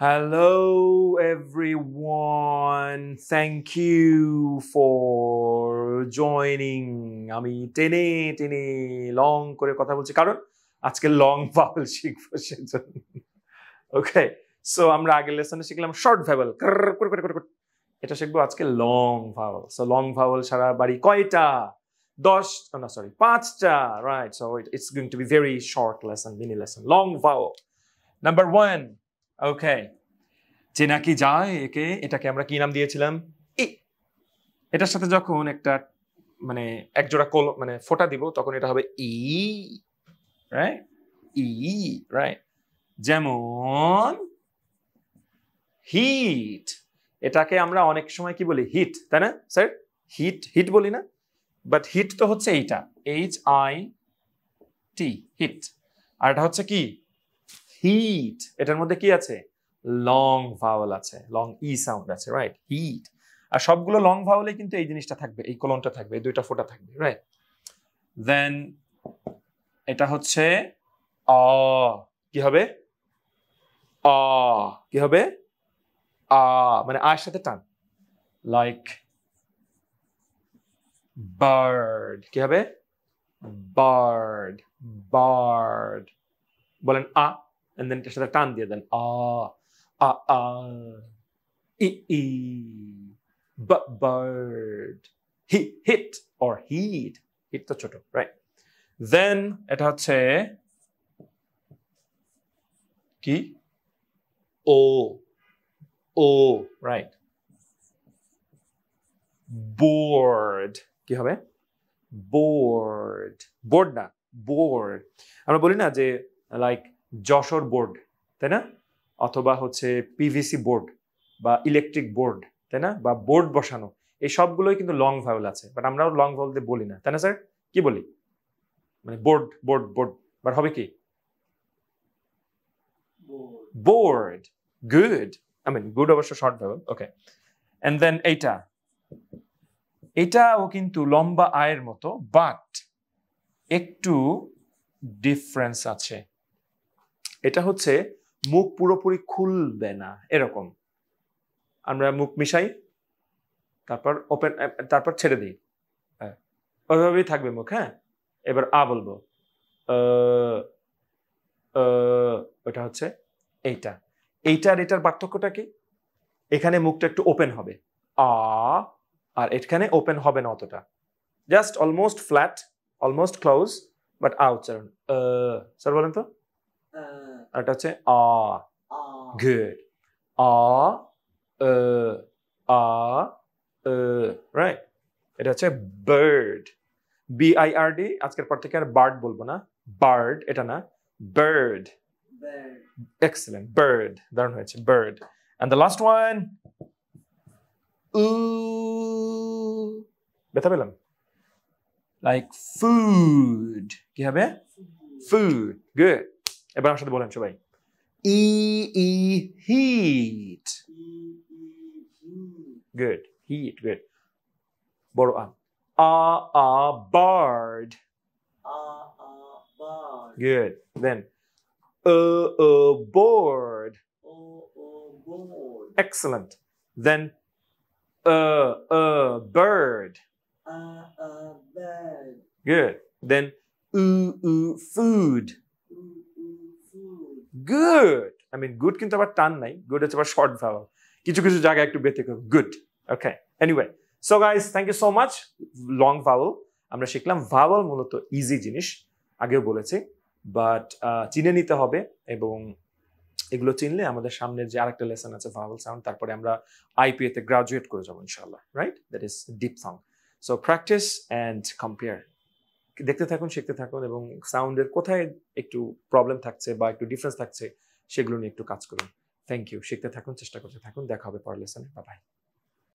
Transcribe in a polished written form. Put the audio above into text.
Hello everyone. Thank you for joining. আমি টেনে long করে কথা বলছি কারণ আজকে লং ভাওয়েল শিখবো সেজন্য। ওকে, সো আমরা আগের লেসনে শিখলাম শর্ট ভাওয়েল, এটা শিখবো আজকে long vowel. So long vowel সারা বাড়ি কয়টা? 5টা, right? So it's going to be very short lesson, mini lesson. Long vowel. Number 1. Okay. চেনা কি যায় একে? এটাকে আমরা কি নাম দিয়েছিলাম? ই। এটার সাথে যখন একটা মানে এক জোড়া মানে ফোঁটা দিব তখন এটা হবে ই, রাইট? ই, রাইট? যেমন হিট, এটাকে আমরা অনেক সময় কি বলি? হিট, তাই না স্যার? হিট বলি না? বাট হিট তো হচ্ছে এইটা, HIT, হিট। আর এটা হচ্ছে কি? হিট। এটার মধ্যে কি আছে? লং ভাওয়েল আছে, লং ই সাউন্ড আছে, রাইট? হিট। আর সবগুলো লং ভাওয়েলে কিন্তু এই জিনিসটা থাকবে, এই কোলনটা থাকবে, এই দুইটা ফোঁটা থাকবে, রাইট? দেন এটা হচ্ছে অ, কি হবে? অ, কি হবে? আ, মানে আয়ের সাথে টান, লাইক বার্ড, কি হবে? Bird, bird. বলেন আ, and then এটার সাথে টান দিয়ে দেন আ, আ আ, ই ই, bird, hit or heat, hit তো ছোট, রাইট? দেন এটা হচ্ছে কি? ও, ও, রাইট? বোর্ড, কি হবে? বোর্ড, বোর্ড না, বোর্ড। আমরা বলি না যে লাইক যশোর বোর্ড, তাই না? অথবা হচ্ছে পিভিসি বোর্ড বা ইলেকট্রিক বোর্ড, তাই না? বা বোর্ড বসানো, এই সবগুলোই কিন্তু লং ভাওয়েল আছে, বাট আমরাও লং ভাওয়েল দিয়ে বলি না, তাই না স্যার? কি বলি? মানে বোর্ড বোর্ড বোর্ড, বাট হবে কি? Board. Good, I mean good অবশ্য short vowel, okay. And then এটাও কিন্তু লম্বা আয়ের মতো, বাট একটু ডিফারেন্স আছে। এটা হচ্ছে মুখ পুরোপুরি খুলবে না, এরকম। আমরা মুখ মিশাই, তারপর ওপেন, তারপর ছেড়ে দিই, হ্যাঁ, ওইভাবেই থাকবে মুখ। হ্যাঁ, এবার আ বলবো, ওটা হচ্ছে এইটার এটার পার্থক্যটা কি? এখানে মুখটা একটু ওপেন হবে আ, আর এখানে ওপেন হবে না অতটা, just almost flat, almost close, but আ উচ্চারণ। স্যার বলেন তো? আর এটা হচ্ছে আ। গুড। আ, আ, রাইট? এটা হচ্ছে বার্ড, BIRD। আজকের পর থেকে আর বার্ড বলবো না, বার্ড এটা না, বার্ড। এক্সেলেন্ট, বার্ড, দারুণ হয়েছে, bird. And the last one, উ, ব্যথা পেলাম, লাইক ফুড, কি হবে? ফুড। গুড। এবার আমার সাথে বলেন সবাই, ই ই, হিট। Good, heat, good. বড় আ, a bird. Good. Then a board. Excellent. Then a bird. Good. Then food. Good. I mean good কিন্তু আবার টান নাই, good হচ্ছে আবার শর্ট ভাওয়েল, কিছু কিছু জায়গায় একটু ব্যতিক্রম। Good. Okay, anyway, so guys thank you so much. Long vowel আমরা শিখলাম। ভাওয়েল মূলত ইজি জিনিস, আগেও বলেছি, বাট চিনে নিতে হবে, এবং এগুলো চিনলে আমাদের সামনে যে আরেকটা লেসন আছে ভাওয়েল সাউন্ড, তারপরে আমরা IPA তে গ্রাজুয়েট করে যাবো ইনশাআল্লাহ, right? That is deep sound. So practice and compare, দেখতে থাকুন, শিখতে থাকুন, এবং সাউন্ডের কোথায় একটু প্রবলেম থাকছে বা একটু ডিফারেন্স থাকছে সেগুলো নিয়ে একটু কাজ করুন। Thank you. শিখতে থাকুন, চেষ্টা করতে থাকুন। দেখা হবে পরের লেসনে। Bye bye.